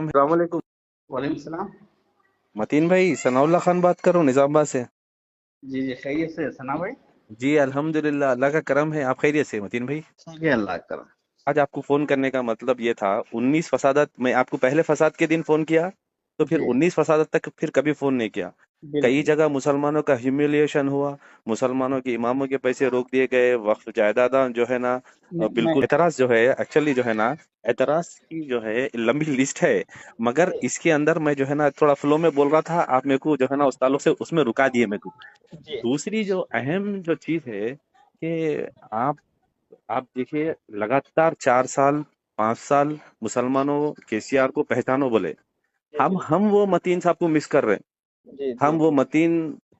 अस्सलामुअलैकुम। वालेकुम सलाम। मतीन भाई, सनाउल्लाह खान बात कर रहा हूँ निजामाबाद से। जी जी, खैरियत से सना भाई। जी अल्हम्दुलिल्लाह, अल्लाह का करम है। आप खैरियत से मतीन भाई? ठीक है, अल्लाह का। आज आपको फोन करने का मतलब ये था, 19 फसादात। मैं आपको पहले फसाद के दिन फोन किया, तो फिर जी 19 फसादात तक फिर कभी फोन नहीं किया। कई बिल्कुल। जगह मुसलमानों का ह्यूमिलिएशन हुआ, मुसलमानों के इमामों के पैसे रोक दिए गए, वक्फ जायदाद जो है ना, मैं बिल्कुल एतराज जो है, एक्चुअली जो है ना, एतराज की जो है लंबी लिस्ट है। मगर इसके अंदर मैं जो है ना थोड़ा फ्लो में बोल रहा था, आप मेरे को जो है ना उस ताल्लुक से उसमें रुका दिए मेरे को। जी दूसरी जो अहम जो चीज है कि आप आप देखिए, लगातार 4 साल 5 साल मुसलमानों केसीआर को पहचानो बोले। जी हम बिल्कुल। वो मतीन साहब को मिस कर रहे हैं। जी जी हम वो मतीन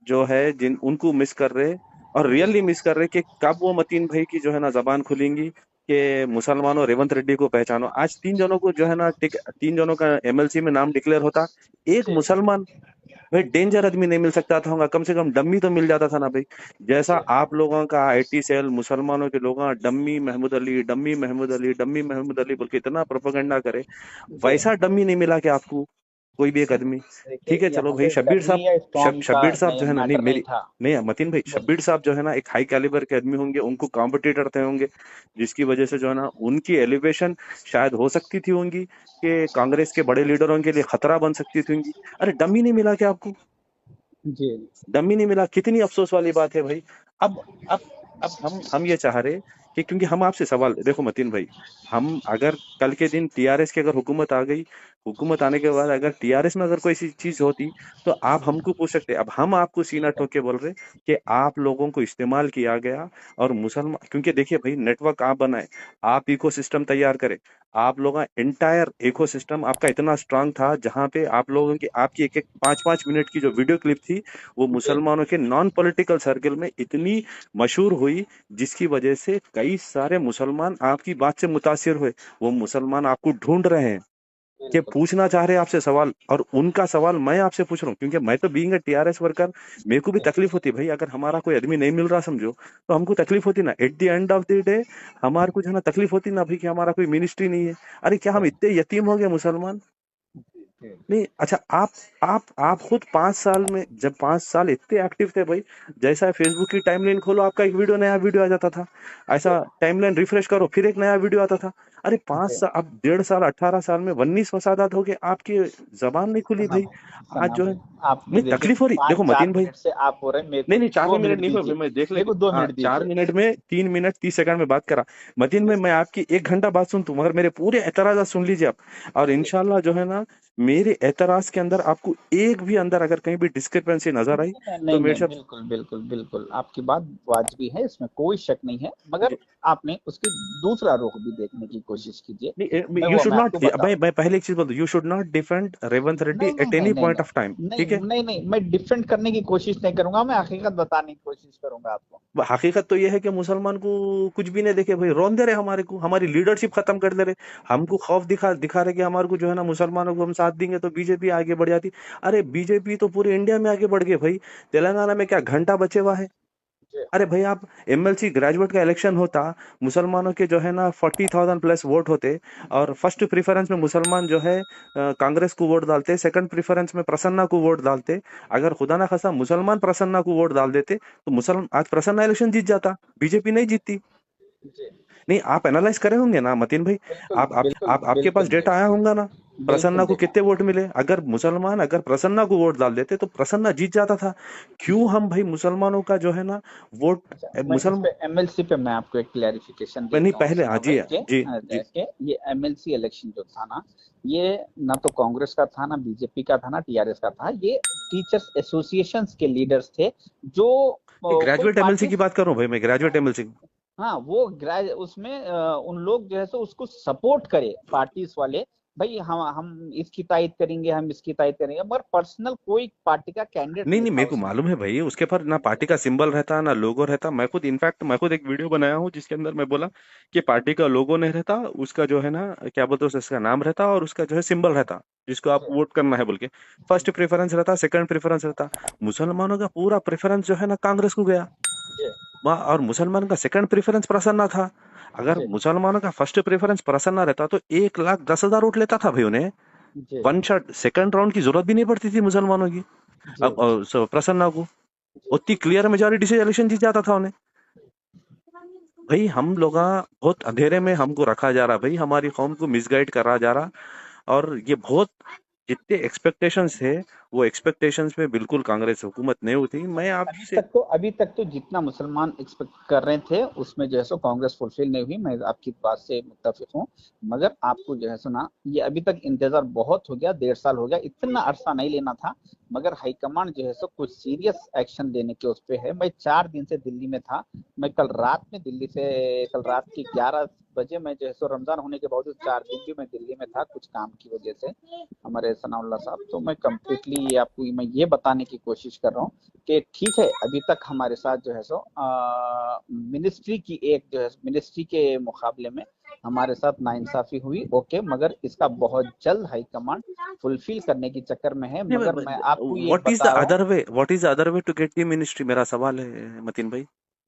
जो है जिन उनको मिस कर रहे, और जी रियली मिस कर रहे कि कब वो मतीन भाई की जो है ना जबान खुलेंगी कि मुसलमानों रेवंत रेड्डी को पहचानो। आज 3 जनों को जो है ना 3 जनों का एमएलसी में नाम डिक्लेयर होता, एक जी मुसलमान भाई डेंजर आदमी नहीं मिल सकता था, होगा कम से कम डम्मी तो मिल जाता था ना भाई। जैसा जी आप लोगों का आईटी सेल मुसलमानों के लोगों का dummy Mahmood Ali, dummy Mahmood Ali, dummy Mahmood Ali बोल के इतना प्रोपेगेंडा करे, जी। वैसा डम्मी नहीं मिला कि आपको कोई भी एक आदमी। ठीक देखिए, ठीक है, चलो यहाँ भाई पे शब्बीर साहब। डमी या स्ट्रॉन्ग का शब्बीर साहब नहीं, जो है ना, नहीं मैटर नहीं मेरी, था। नहीं मतीन भाई, बोलिए। शब्बीर साहब जो है ना एक हाई कैलिबर के आदमी होंगे, उनको कॉम्पिटिटर थे होंगे, जिसकी वजह से जो है ना उनकी एलिवेशन शायद हो सकती थी होंगी कि कांग्रेस के बड़े लीडरों के लिए खतरा बन सकती थी होंगी। अरे डमी नहीं मिला क्या आपको? जी डमी नहीं मिला, कितनी अफसोस वाली बात है भाई। अब अब अब हम ये चाह रहे कि, क्योंकि हम आपसे सवाल, देखो मतीन भाई, हम अगर कल के दिन टीआरएस की अगर हुकूमत आ गई, हुकूमत आने के बाद अगर टीआरएस में अगर कोई ऐसी चीज होती, तो आप हमको पूछ सकते। अब हम आपको सीना ठोक के बोल रहे कि आप लोगों को इस्तेमाल किया गया, और मुसलमान, क्योंकि देखिए भाई, नेटवर्क आप बनाए, आप इकोसिस्टम तैयार करें, आप लोगों का एंटायर इकोसिस्टम आपका इतना स्ट्रांग था, जहां पे आप लोगों की आपकी एक एक 5-5 मिनट की जो वीडियो क्लिप थी, वो जी मुसलमानों के नॉन पॉलिटिकल सर्कल में इतनी मशहूर हुई, जिसकी वजह से कई सारे मुसलमान आपकी बात से मुतासिर हुए। वो मुसलमान आपको ढूंढ रहे हैं, कि बिल्कुल। पूछना चाह रहे हैं आपसे सवाल, और उनका सवाल मैं आपसे पूछ रहा हूँ, क्योंकि मैं तो बीइंग अ टीआरएस वर्कर, मेरे को भी तकलीफ होती भाई। अगर हमारा कोई आदमी नहीं मिल रहा समझो, तो हमको तकलीफ होती ना। At the end of the day हमारे को जो है ना तकलीफ होती ना भाई, कि हमारा कोई मिनिस्ट्री नहीं है। अरे क्या हम इतने यतीम हो गए मुसलमान? जी नहीं, अच्छा, आप खुद 5 साल में, जब 5 साल इतने एक्टिव थे भाई, जैसा फेसबुक की टाइमलाइन खोलो, आपका एक वीडियो, नया वीडियो आ जाता था। ऐसा टाइमलाइन रिफ्रेश करो, फिर एक नया वीडियो आता था। अरे पांच जी। साल अब 1.5 साल 18 साल में 19 फसादात हो गए, आपकी जबान नहीं खुली सना भाई। भाई, आज सना जो है, भाई, आपने नहीं देखिए तकलीफ हो रही, पाँच देखो चार मतीन भाई। मिनट से आप हो रहे हैं, मेरे को नहीं नहीं, चार 2 मिनट मिनट नहीं हुए, दीजिए। मैं देख ले। मेरे को 2 मिनट चार दीजिए। मिनट में 3 मिनट 30 सेकंड में बात करा। मतीन में मैं आपकी 1 घंटा बात सुनता हूँ, मगर मेरे पूरे एतराजा सुन लीजिए आप। और जी। इंशाल्लाह जो है ना, मेरे एतराज के अंदर आपको एक भी अंदर अगर कहीं भी डिस्क्रिपेंसी नजर आई, नहीं तो नहीं मेरे नहीं, साथ। बिल्कुल बिल्कुल बिल्कुल, आपकी बात वाजबी है, इसमें कोई शक नहीं है, मगर आपने उसकी दूसरा रुख भी देखने की कोशिश कीजिए। नहीं, यू वो शुड मैं नॉट, आपको बताऊं। मैं पहले एक चीज बोल दूं, you should not defend Revanth Reddy नहीं नहीं एट नहीं एनी नहीं पॉइंट नहीं ऑफ टाइम, नहीं ठीक है? नहीं नहीं, मैं डिफेंड करने की कोशिश नहीं करूंगा, मैं हकीकत बताने की कोशिश करूंगा आपको। हकीकत तो ये है कि मुसलमान को कुछ भी नहीं देखे भाई, रौन दे रहे हमारे को, हमारी लीडरशिप खत्म कर दे रहे। हमको खौफ दिखा दिखा रहे कि हमारे को जो है ना, मुसलमानों को हम साथ देंगे तो बीजेपी आगे बढ़ जाती। अरे बीजेपी तो पूरे इंडिया में आगे बढ़ गए भाई। तेलंगाना में क्या घंटा बचे हुआ है? जी अरे भाई, आप एमएलसी ग्रेजुएट का इलेक्शन होता, मुसलमानों के जो है ना 40,000 प्लस वोट होते, और फर्स्ट प्रेफरेंस में मुसलमान जो है कांग्रेस को वोट डालते, सेकंड प्रेफरेंस में प्रसन्ना को वोट डालते। अगर खुदा ना खासा मुसलमान प्रसन्ना को वोट डाल देते, तो मुसलमान आज प्रसन्ना इलेक्शन जीत जाता, बीजेपी नहीं जीतती। जी। नहीं, आप एनालाइज करे होंगे ना मतीन भाई। बिल्कुल बिल्कुल आपके पास बिल्कुल डेटा आया देखा। होगा ना, प्रसन्ना बिल्कुल को देखा। कितने वोट मिले। अगर मुसलमान अगर प्रसन्ना को वोट डाल देते, तो प्रसन्ना जीत जाता था। क्यों जी। हम भाई मुसलमानों का जो है ना वोट, अच्छा, मैं इस मुसलमान, पे एमएलसी पे मैं आपको एक क्लैरिफिकेशन नहीं देता हूँ पहले, हाँ सना जी, भाई के जी जी। देखिए, ये एमएलसी इलेक्शन जो था ना, ये ना तो कांग्रेस का था, ना बीजेपी का था, ना टीआरएस का था, ये टीचर्स एसोसिएशंस के लीडर्स थे, जो कोई ग्रेजुएट एमएलसी पार्टी। की बात कर रहा हूँ भाई, मैं ग्रेजुएट एमएलसी। हाँ, वो उसमें उन लोग जो है सो उसको सपोर्ट करे पार्टीज वाले। भाई हम इसकी तायद करेंगे, हम इसकी तायद करेंगे, मगर पर्सनल कोई पार्टी का कैंडिडेट नहीं नहीं नहीं, था मेरे को उसमें। मालूम है भाई, उसके पर ना पार्टी का सिंबल रहता ना लोगो रहता। मैं खुद, इनफैक्ट मैं खुद एक वीडियो बनाया हूँ, जिसके अंदर मैं बोला कि पार्टी का लोगो नहीं रहता, उसका जो है ना, क्या बोलते हैं, उसका नाम रहता, और उसका जो है सिंबल रहता, जिसको आप जी वोट करना है बोल के। फर्स्ट प्रेफरेंस रहता, सेकंड प्रेफरेंस रहता। मुसलमानों का पूरा प्रेफरेंस जो है ना कांग्रेस को गया, जी और मुसलमान का सेकंड प्रेफरेंस प्रसन्ना था। अगर जी। मुसलमानों का फर्स्ट प्रेफरेंस प्रसन्ना रहता, तो 1,10,000 वोट लेता था भाई उन्हें। जी वन शॉट सेकंड राउंड की जरूरत भी नहीं पड़ती थी मुसलमानों की। जी अब प्रसन्ना को जी उतनी क्लियर मेजोरिटी से इलेक्शन जीत जाता था उन्हें। भाई हम लोग बहुत अंधेरे में हमको रखा जा रहा, भाई हमारी कौम को मिसगाइड करा जा रहा। और ये बहुत, जितने एक्सपेक्टेशंस थे वो एक्सपेक्टेशंस में बिल्कुल कांग्रेस हुकूमत नहीं होती। मैं आपसे अभी तक तो जितना मुसलमान एक्सपेक्ट कर रहे थे उसमें जो है सो कांग्रेस फुलफिल नहीं हुई, मैं आपकी बात से मुत्तफिक हूँ। मगर आपको जो है सो ना, ये अभी तक इंतजार बहुत हो गया, 1.5 साल हो गया, इतना अरसा नहीं लेना था। मगर हाईकमांड जो है सो कुछ सीरियस एक्शन लेने के उस पे है। मैं 4 दिन से दिल्ली में था। मैं कल रात में दिल्ली से, कल रात की 11 बजे मैं जो है सो, रमजान होने के बावजूद 4 दिन भी मैं दिल्ली में था कुछ काम की वजह से, हमारे सनाउल्लाह साहब। तो मैं कम्प्लीटली आपको मैं ये बताने की कोशिश कर रहा हूँ कि ठीक है, अभी तक हमारे साथ जो है सो मिनिस्ट्री की एक जो है मिनिस्ट्री के मुकाबले में हमारे साथ नाइंसाफी हुई, ओके, मगर इसका बहुत जल्द हाईकमांड फुलफिल करने के चक्कर में है। मगर मैं आपको ये व्हाट इज द बता रहा हूँ। Other way, what is the other way to get the ministry, मेरा सवाल है मतीन भाई।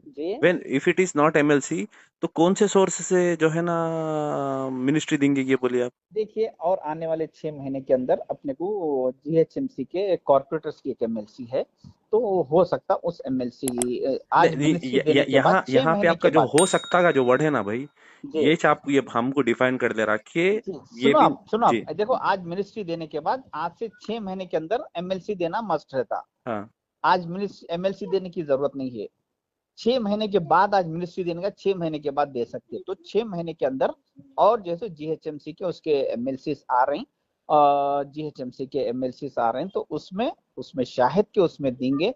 जी when if it is not MLC, तो कौन से सोर्स से जो है ना मिनिस्ट्री देंगे, ये बोलिए आप। देखिए, और आने वाले 6 महीने के अंदर अपने को जीएचएमसी के कॉर्पोरेटर्स की एक एमएलसी है, तो हो सकता उस एमएलसी आज मिनिस्ट्री देने के बाद यहाँ छह यहाँ पे महीने आपका के जो बाद हो सकता का जो वर्ड है ना भाई, जी ये हमको डिफाइन कर दे रहा कि जी ये भी। सुनो जी। आप देखो, आज मिनिस्ट्री देने के बाद आज से 6 महीने के अंदर एमएलसी देना मस्ट रहता। हाँ। आज मिनिस्ट्री एमएलसी देने की जरूरत नहीं है। 6 महीने के बाद आज मिनिस्ट्री देने का 6 महीने के बाद दे सकते हैं। तो 6 महीने के अंदर और जैसे जीएचएमसी के उसके एमएलसी आ रहे हैं, जीएचएमसी के एमएलसी आ रहे हैं, तो उसमें उसमें शाहिद के उसमें देंगे।